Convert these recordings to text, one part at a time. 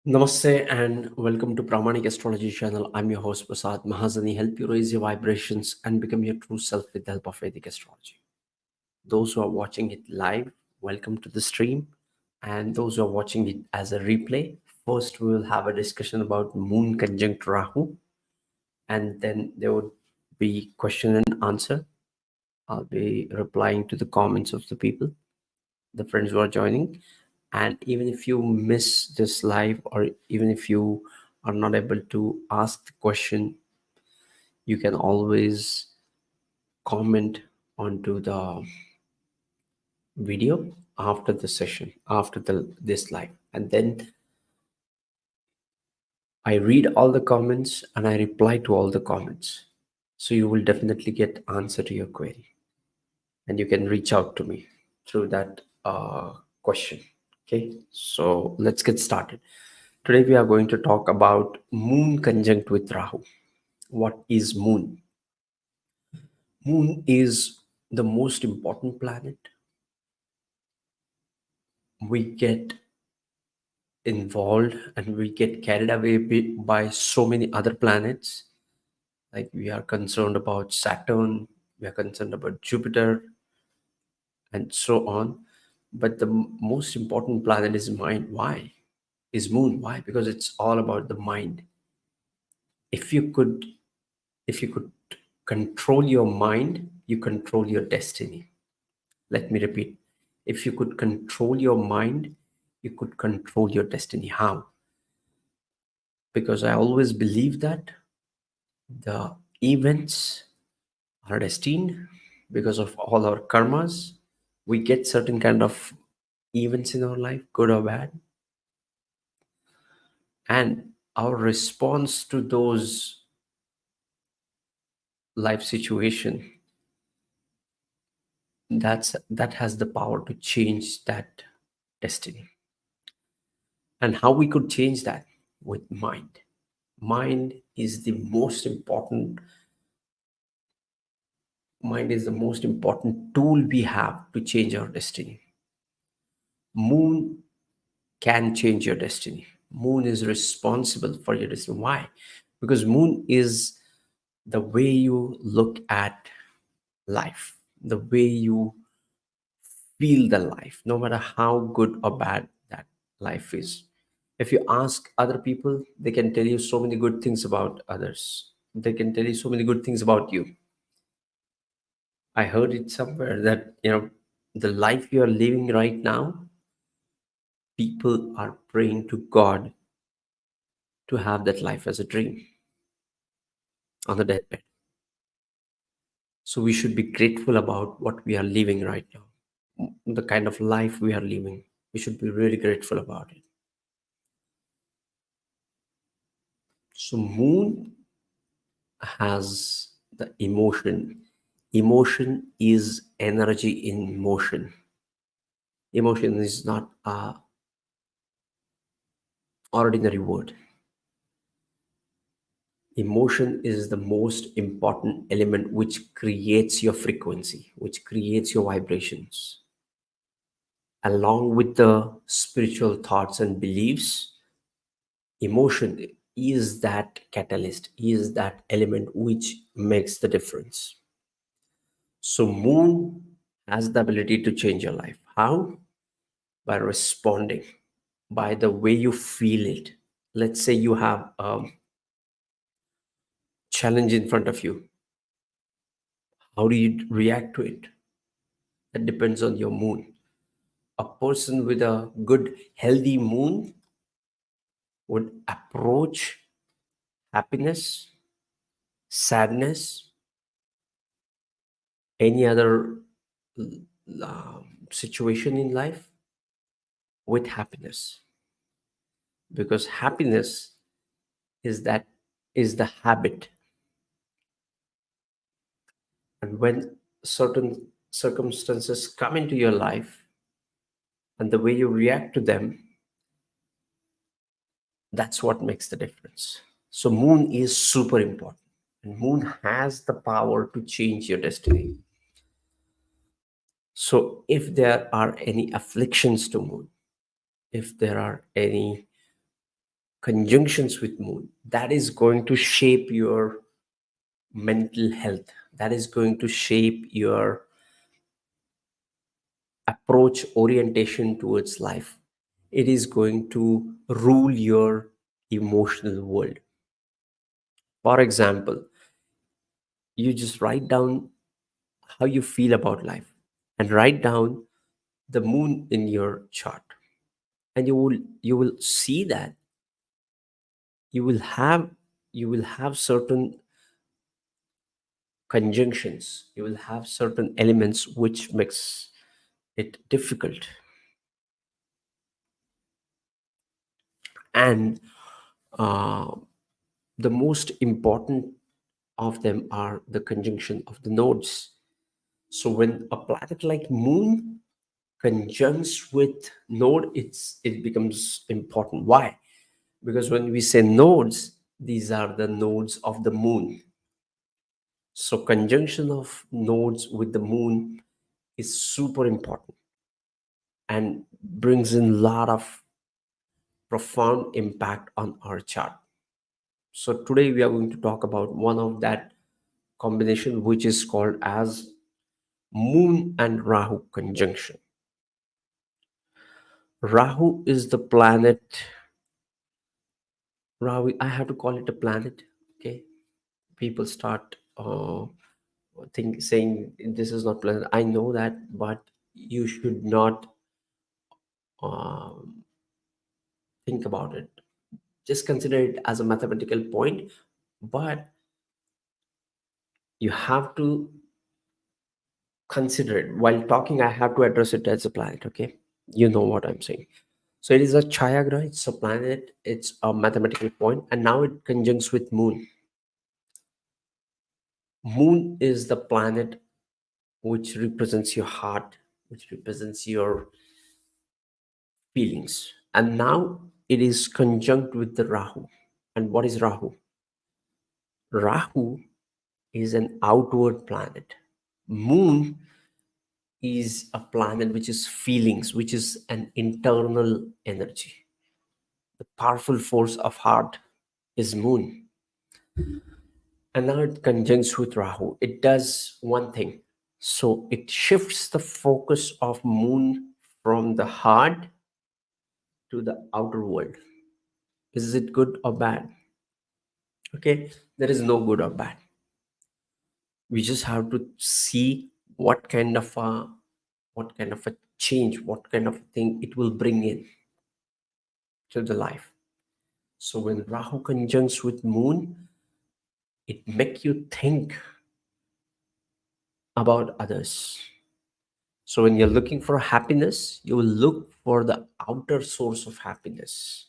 Namaste and welcome to Pramanik Astrology channel. I'm your host Prasad Mahazani. Help you raise your vibrations and become your true self with the help of Vedic astrology. Those who are watching it live, welcome to the stream. And those who are watching it as a replay, first we will have a discussion about Moon conjunct Rahu, and then there would be question and answer. I'll be replying to the comments of the people, the friends who are joining. And even if you miss this live, or even if you are not able to ask the question, you can always comment onto the video after the session, after this live, and then I read all the comments and I reply to all the comments. So you will definitely get answer to your query, and you can reach out to me through that question. Okay, so let's get started. Today we are going to talk about Moon conjunct with Rahu. What is Moon? Moon is the most important planet. We get involved and we get carried away by so many other planets. Like we are concerned about Saturn, we are concerned about Jupiter, and so on. But the most important planet is mind. Why? Is Moon. Why? Because it's all about the mind. If you could if you could control your mind, you control your destiny. Let me repeat. If you could control your mind, you could control your destiny. How? Because I always believe that the events are destined because of all our karmas. We get certain kind of events in our life, good or bad, and our response to those life situation, that has the power to change that destiny. And how we could change that? With mind. Mind is the most important. Mind is the most important tool we have to change our destiny. Moon can change your destiny. Moon is responsible for your destiny. Why? Because Moon is the way you look at life, the way you feel the life, no matter how good or bad that life is. If you ask other people, they can tell you so many good things about others. They can tell you so many good things about you. I heard it somewhere that, the life you are living right now, people are praying to God to have that life as a dream on the deathbed. So we should be grateful about what we are living right now, the kind of life we are living. We should be really grateful about it. So Moon has the emotion. Emotion is energy in motion. Emotion is not a ordinary word. Emotion is the most important element which creates your frequency, which creates your vibrations. Along with the spiritual thoughts and beliefs, emotion is that catalyst, is that element which makes the difference. So Moon has the ability to change your life. How? By responding, by the way you feel it. Let's say you have a challenge in front of you. How do you react to it? That depends on your moon. A person with a good, healthy moon would approach happiness, sadness, any other situation in life with happiness, because happiness is the habit. And when certain circumstances come into your life and the way you react to them, that's what makes the difference. So Moon is super important, and Moon has the power to change your destiny. So if there are any afflictions to Moon, if there are any conjunctions with moon, that is going to shape your mental health, that is going to shape your approach, orientation towards life. It is going to rule your emotional world. For example, you just write down how you feel about life and write down the moon in your chart, and you will see that you will have you will have certain conjunctions, you will have certain elements which makes it difficult. And uh, the most important of them are the conjunction of the nodes. So when a planet like moon conjuncts with node, it becomes important. Why? Because when we say nodes, these are the nodes of the moon. So conjunction of nodes with the moon is super important and brings in a lot of profound impact on our chart. So today we are going to talk about one of that combination, which is called as Moon and Rahu conjunction. Rahu is the planet. Rahu, I have to call it a planet. Okay, people start saying this is not planet. I know that, but you should not um, think about it. Just consider it as a mathematical point, but you have to consider it while talking. I have to address it as a planet. Okay, you know what I'm saying. So it is a chayagra, it's a planet, it's a mathematical point, and now it conjuncts with moon. Moon is the planet which represents your heart, which represents your feelings. And now it is conjunct with the Rahu. And what is Rahu? Rahu is an outward planet. Moon is a planet which is feelings, which is an internal energy. The powerful force of heart is moon. And now it conjuncts with Rahu. It does one thing. So it shifts the focus of moon from the heart to the outer world. Is it good or bad? Okay, there is no good or bad. We just have to see what kind of a change, what kind of thing it will bring in to the life. So when Rahu conjuncts with moon, it make you think about others. So when you're looking for happiness, you will look for the outer source of happiness.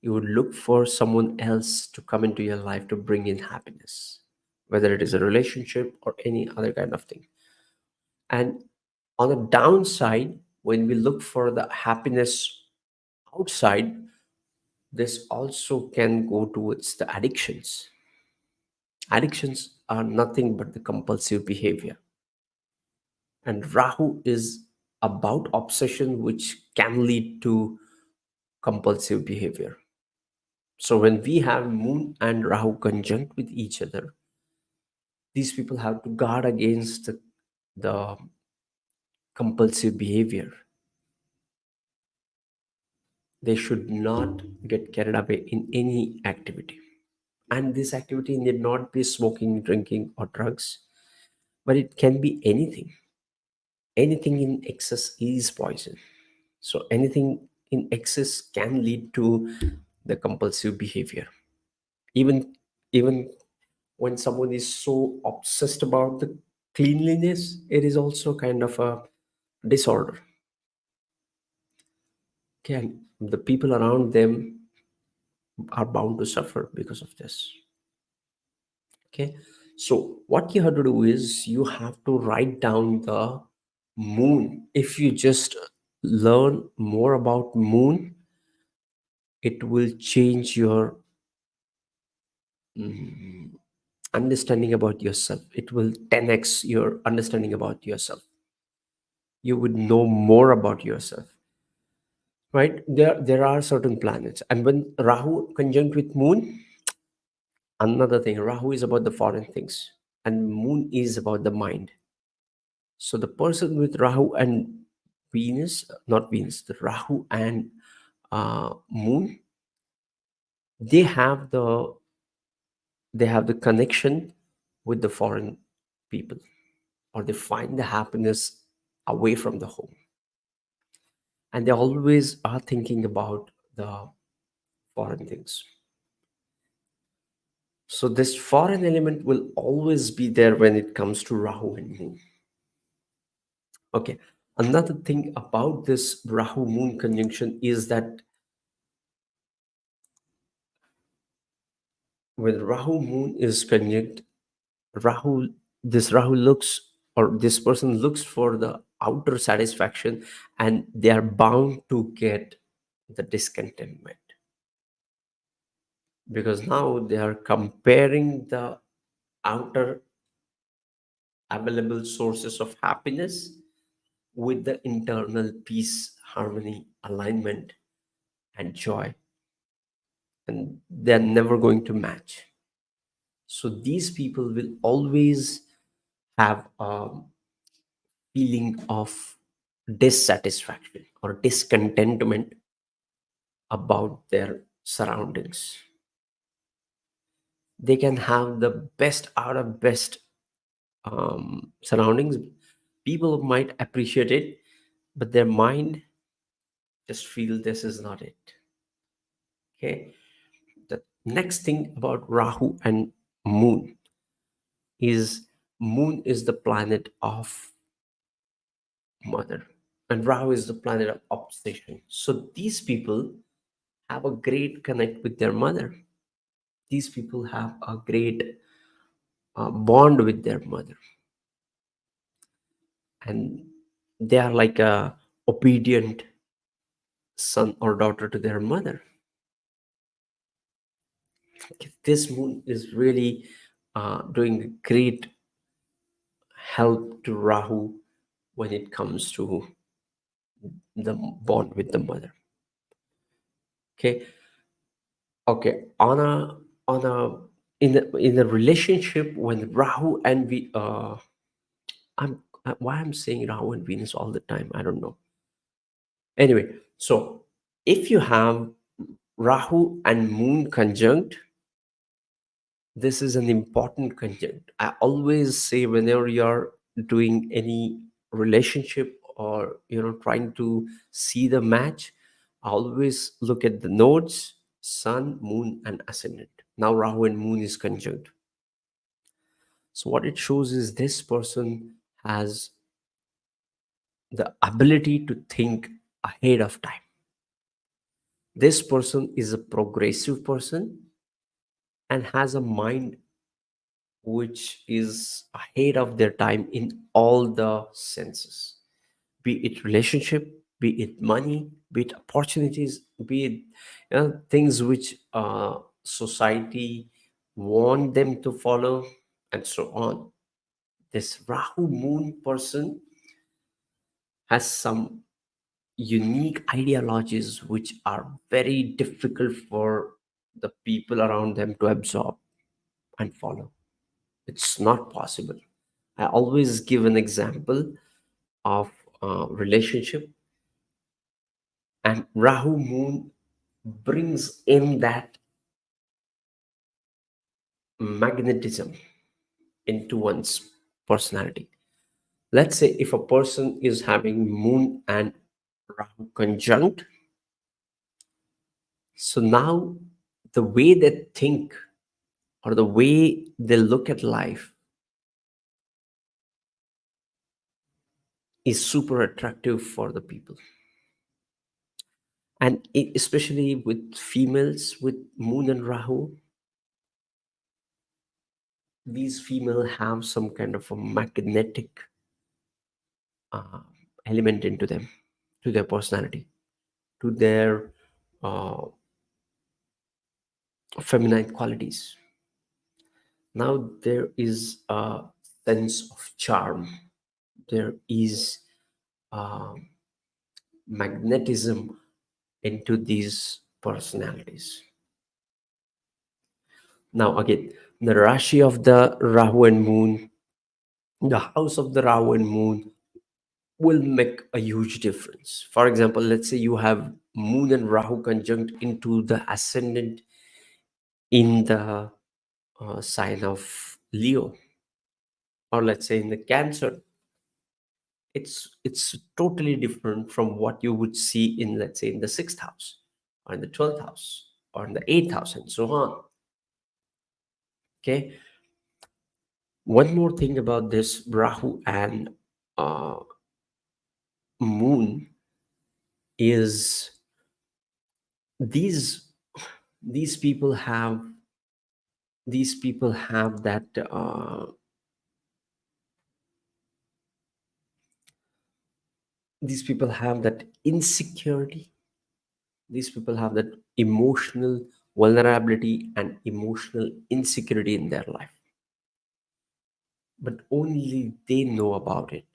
You would look for someone else to come into your life to bring in happiness, whether it is a relationship or any other kind of thing. And on the downside, when we look for the happiness outside, this also can go towards the addictions. Addictions are nothing but the compulsive behavior. And Rahu is about obsession, which can lead to compulsive behavior. So when we have Moon and Rahu conjunct with each other, these people have to guard against the compulsive behavior. They should not get carried away in any activity. And this activity need not be smoking, drinking, or drugs, but it can be anything. Anything in excess is poison. So anything in excess can lead to the compulsive behavior. Even when someone is so obsessed about the cleanliness, it is also kind of a disorder. Okay, and the people around them are bound to suffer because of this. Okay, so what you have to do is you have to write down the moon. If you just learn more about moon, it will change your understanding about yourself. It will 10x your understanding about yourself. You would know more about yourself. right? There are certain planets, and when Rahu conjunct with Moon, another thing. Rahu is about the foreign things, and Moon is about the mind. So the person with Rahu and Venus, not Venus, the Rahu and Moon, they have the connection with the foreign people, or they find the happiness away from the home, and they always are thinking about the foreign things. So this foreign element will always be there when it comes to Rahu and Moon. Okay. Another thing about this Rahu Moon conjunction is that when Rahu Moon is conjunct, Rahu looks, or this person looks for the outer satisfaction, and they are bound to get the discontentment, because now they are comparing the outer available sources of happiness with the internal peace, harmony, alignment, and joy, and they're never going to match. So these people will always have a feeling of dissatisfaction or discontentment about their surroundings. They can have the best out of best surroundings. People might appreciate it, but their mind just feel this is not it. Okay. The next thing about Rahu and Moon is Moon is the planet of mother, and Rahu is the planet of obsession. So these people have a great connect with their mother. These people have a great bond with their mother, and they are like a obedient son or daughter to their mother. This Moon is really doing great help to Rahu when it comes to the bond with the mother. Okay. Okay. On a in a relationship, when Rahu and we why I'm saying Rahu and Venus all the time, I don't know. Anyway, so if you have Rahu and Moon conjunct, this is an important conjunct. I always say, whenever you're doing any relationship, or trying to see the match, I always look at the nodes: Sun, Moon, and Ascendant. Now Rahu and Moon is conjunct. So what it shows is this person has the ability to think ahead of time. This person is a progressive person and has a mind which is ahead of their time in all the senses, be it relationship, be it money, be it opportunities, be it things which society want them to follow, and so on. This Rahu Moon person has some unique ideologies which are very difficult for the people around them to absorb and follow. It's not possible. I always give an example of relationship, and Rahu Moon brings in that magnetism into one's personality. Let's say if a person is having Moon and Rahu conjunct, so now the way they think, or the way they look at life, is super attractive for the people. And especially with females with Moon and Rahu, these female have some kind of a magnetic uh, element into them, to their personality, to their uh, feminine qualities. Now there is a sense of charm, there is magnetism into these personalities. Now, again, the Rashi of the Rahu and Moon, the house of the Rahu and Moon will make a huge difference. For example, let's say you have Moon and Rahu conjunct into the ascendant in the sign of Leo, or let's say in the Cancer. It's totally different from what you would see in, let's say, in the sixth house, or in the 12th house, or in the eighth house, and so on. Okay. One more thing about this Rahu and uh, Moon is these these people have these people have that these people have that insecurity. These people have that emotional vulnerability and emotional insecurity in their life, but only they know about it.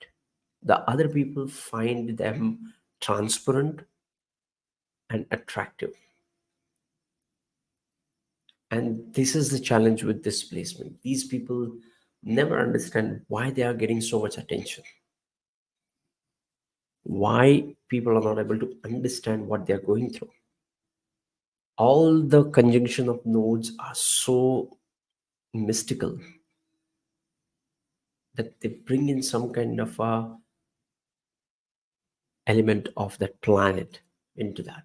The other people find them transparent and attractive. And this is the challenge with this placement. These people never understand why they are getting so much attention, why people are not able to understand what they are going through. All the conjunction of nodes are so mystical that they bring in some kind of a element of that planet into that.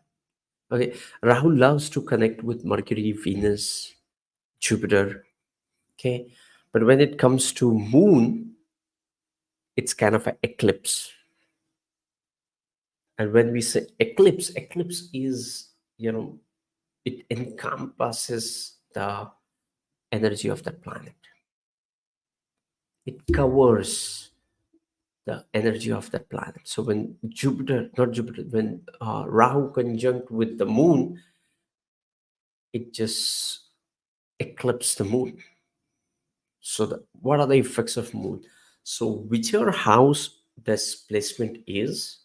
Okay, Rahu loves to connect with Mercury, Venus, Jupiter. Okay, but when it comes to Moon, it's kind of an eclipse. And when we say eclipse, eclipse is, it encompasses the energy of the planet. It covers the energy of that planet. So when when Rahu conjunct with the moon, it just eclipses the moon. So what are the effects of moon? So whichever house this placement is,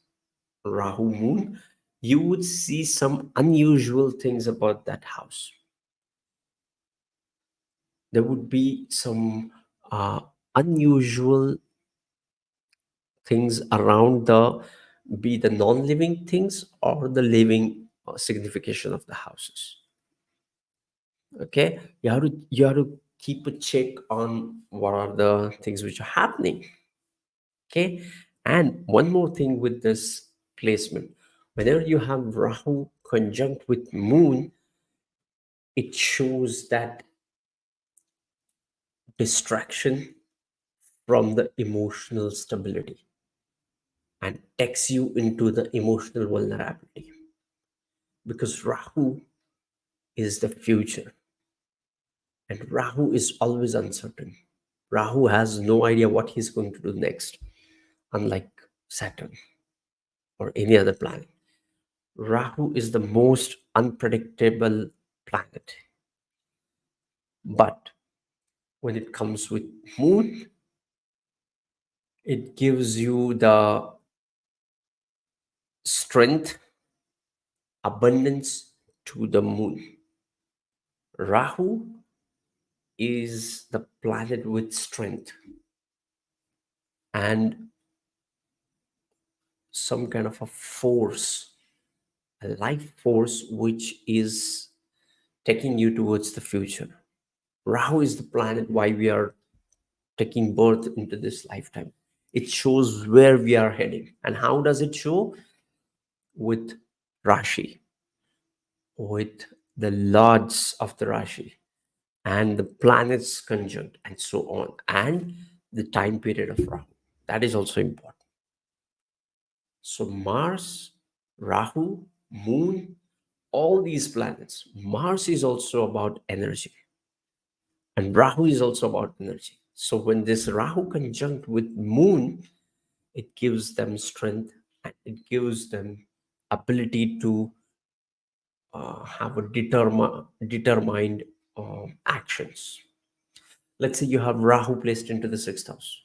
Rahu moon, you would see some unusual things about that house. There would be some unusual things around the be the non-living things or the living signification of the houses. Okay, you have to keep a check on what are the things which are happening. Okay, and one more thing with this placement, whenever you have Rahu conjunct with moon, it shows that distraction from the emotional stability and takes you into the emotional vulnerability, because Rahu is the future and Rahu is always uncertain. Rahu has no idea what he's going to do next, unlike Saturn or any other planet. Rahu is the most unpredictable planet. But when it comes with moon, it gives you the strength, abundance to the moon. Rahu is the planet with strength and some kind of a force, a life force which is taking you towards the future. Rahu is the planet why we are taking birth into this lifetime. It shows where we are heading. And how does it show? With Rashi, with the lords of the Rashi, and the planets conjunct, and so on, and the time period of Rahu. That is also important. So, Mars, Rahu, Moon, all these planets. Mars is also about energy, and Rahu is also about energy. So, when this Rahu conjunct with Moon, it gives them strength and it gives them ability to have a determined actions. Let's say you have Rahu placed into the sixth house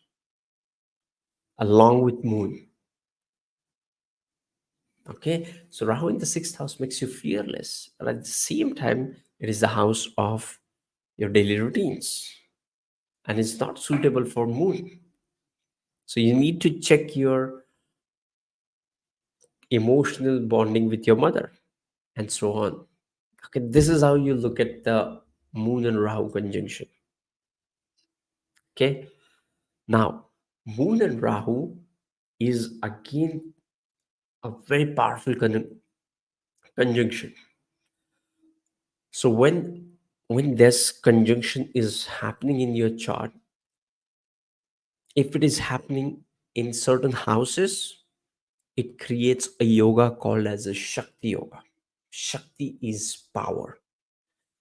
along with Moon. Okay, so Rahu in the sixth house makes you fearless, but at the same time, it is the house of your daily routines, and it's not suitable for Moon. So you need to check your emotional bonding with your mother, and so on. Okay, this is how you look at the Moon and Rahu conjunction. Okay, now Moon and Rahu is again a very powerful conjunction. So when this conjunction is happening in your chart, if it is happening in certain houses, it creates a yoga called as a Shakti Yoga. Shakti is power.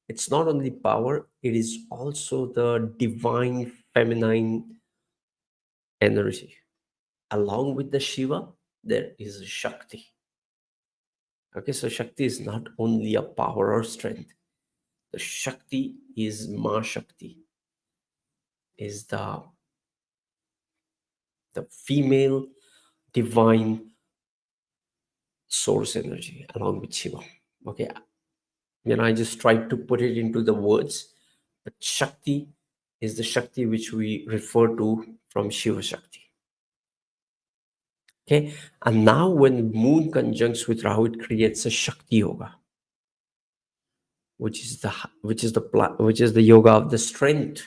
It's not only power, it is also the divine feminine energy. Along with the Shiva, there is Shakti. Okay, so Shakti is not only a power or strength. The Shakti is Ma Shakti, is the female divine source energy along with Shiva. Okay, I just tried to put it into the words, but Shakti is the Shakti which we refer to from Shiva Shakti. Okay, and now when Moon conjuncts with Rahu, it creates a Shakti Yoga, which is the yoga of the strength.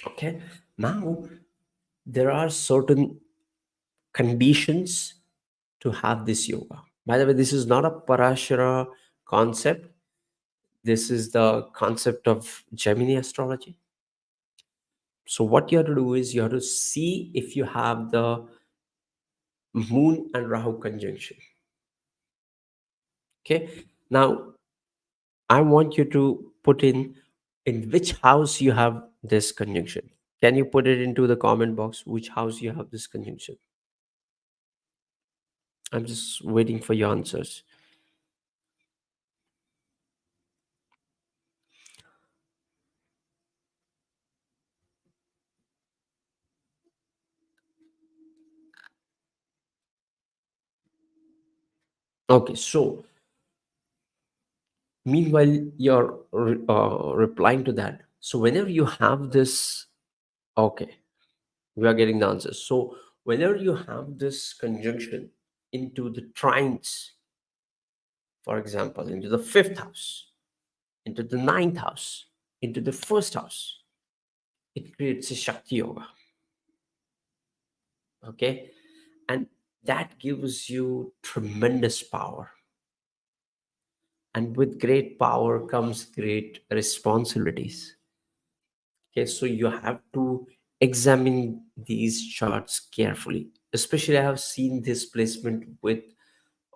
Okay, now there are certain conditions to have this yoga. By the way, this is not a Parashara concept. This is the concept of Gemini astrology. So what you have to do is you have to see if you have the Moon and Rahu conjunction. Okay. Now I want you to put in which house you have this conjunction. Can you put it into the comment box which house you have this conjunction? I'm just waiting for your answers. Okay, so meanwhile you're replying to that. So whenever you have this, okay, we are getting the answers. So whenever you have this conjunction into the trines, for example, into the fifth house, into the ninth house, into the first house, it creates a Shakti Yoga. Okay, and that gives you tremendous power, and with great power comes great responsibilities. Okay, so you have to examine these charts carefully. Especially, I have seen this placement with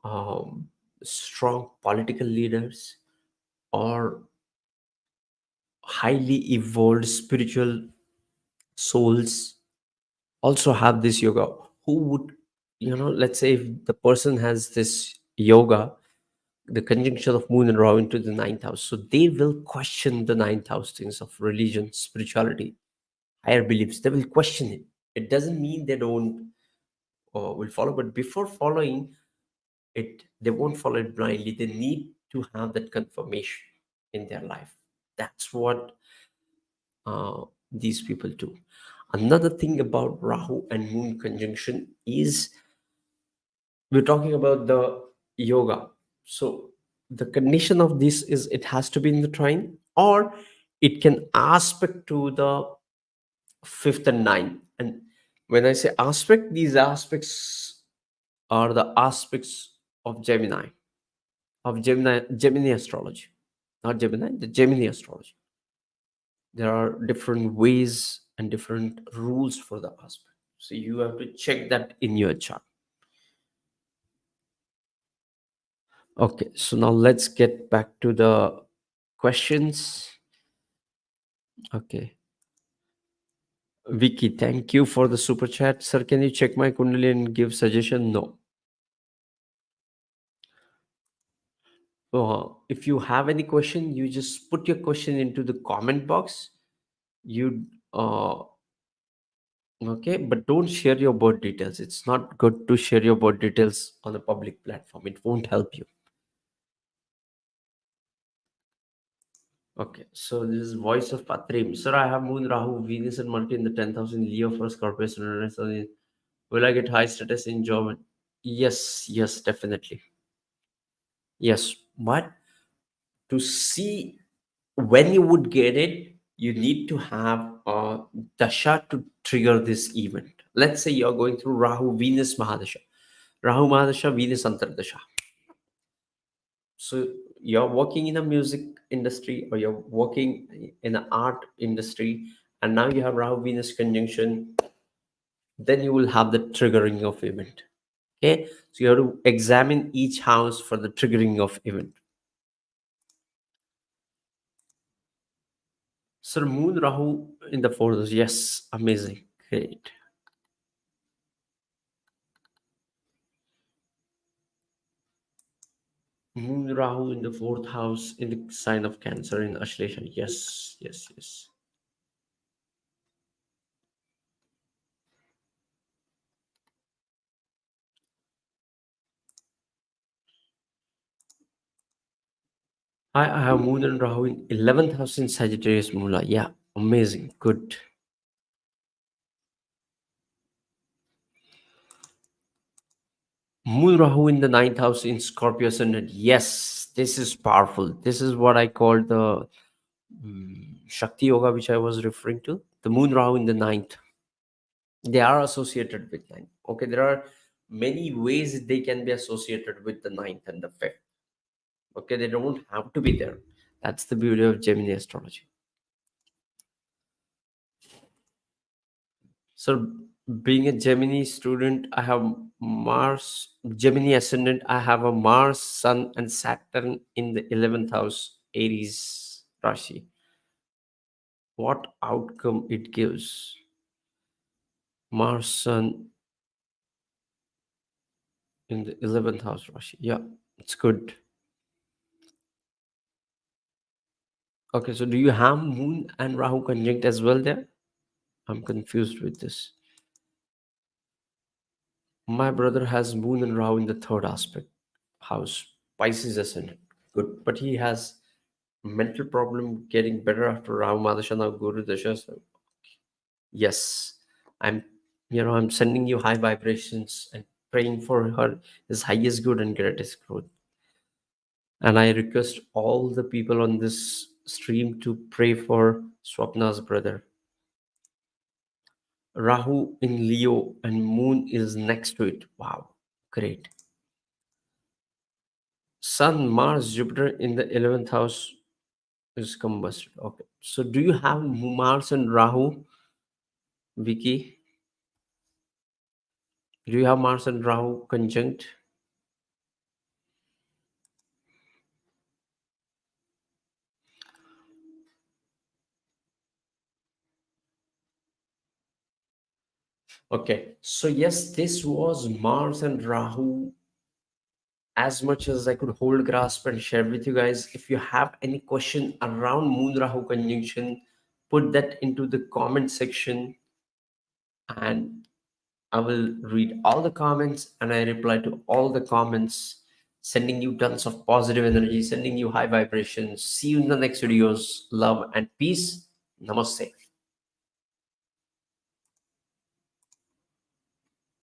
um, strong political leaders or highly evolved spiritual souls also have this yoga. Who would, let's say if the person has this yoga, the conjunction of Moon and Rahu into the ninth house, so they will question the ninth house things of religion, spirituality, higher beliefs. They will question it. It doesn't mean they don't will follow, but before following it, they won't follow it blindly. They need to have that confirmation in their life. That's what these people do. Another thing about Rahu and Moon conjunction is we're talking about the yoga. So the condition of this is it has to be in the trine, or it can aspect to the fifth and ninth. And when I say aspect, these aspects are the aspects of Gemini astrology, not Gemini, the Gemini astrology. There are different ways and different rules for the aspect. So you have to check that in your chart. Okay, so now let's get back to the questions. Okay. Vicky, thank you for the super chat. Sir, can you check my Kundalini and give suggestion? No. If you have any question, you just put your question into the comment box. You Okay, but don't share your birth details. It's not good to share your birth details on a public platform. It won't help you. Okay, so this is voice of Patrim. Sir, I have Moon, Rahu, Venus, and Mercury in the 10,000 Leo for Scorpio. So will I get high status in job? Yes, yes, definitely. Yes, but to see when you would get it, you need to have a dasha to trigger this event. Let's say you're going through Rahu, Venus, Mahadasha. Rahu, Mahadasha, Venus, Antardasha. So you're working in a music industry or you're working in the art industry, and now you have Rahu Venus conjunction, then you will have the triggering of event. Okay, so you have to examine each house for the triggering of event. So Moon Rahu in the fourth house, yes, amazing, great. Moon Rahu in the fourth house in the sign of Cancer in Ashlesha, yes, yes, yes. I have Moon and Rahu in 11th house in Sagittarius Mula. Yeah, amazing, good. Moon Rahu in the ninth house in Scorpio Ascendant. Yes, this is powerful. This is what I call the Shakti Yoga, which I was referring to. The Moon Rahu in the ninth. They are associated with ninth. Okay, there are many ways they can be associated with the ninth and the fifth. Okay, they don't have to be there. That's the beauty of Gemini astrology. So, being a Gemini student, I have Mars, Gemini ascendant, I have a Mars, Sun, and Saturn in the 11th house, Aries Rashi. What outcome it gives? Mars, Sun in the 11th house, Rashi. Yeah, it's good. Okay, so do you have Moon and Rahu conjunct as well there? I'm confused with this. My brother has Moon and Rahu in the third aspect house, Pisces ascendant. Good, but he has mental problem getting better after Rahu Madasha now Guru Dasha. So yes, I'm I'm sending you high vibrations and praying for her his highest good and greatest growth. And I request all the people on this stream to pray for Swapna's brother. Rahu in Leo and Moon is next to it. Wow, great. Sun, Mars, Jupiter in the 11th house is combusted. Okay. So do you have Mars and Rahu, Vicky? Do you have Mars and Rahu conjunct? Okay. So yes, this was Mars and Rahu as much as I could hold, grasp, and share with you guys. If you have any question around Moon Rahu conjunction, put that into the comment section and I will read all the comments and I reply to all the comments, sending you tons of positive energy, sending you high vibrations. See you in the next videos. Love and peace. Namaste.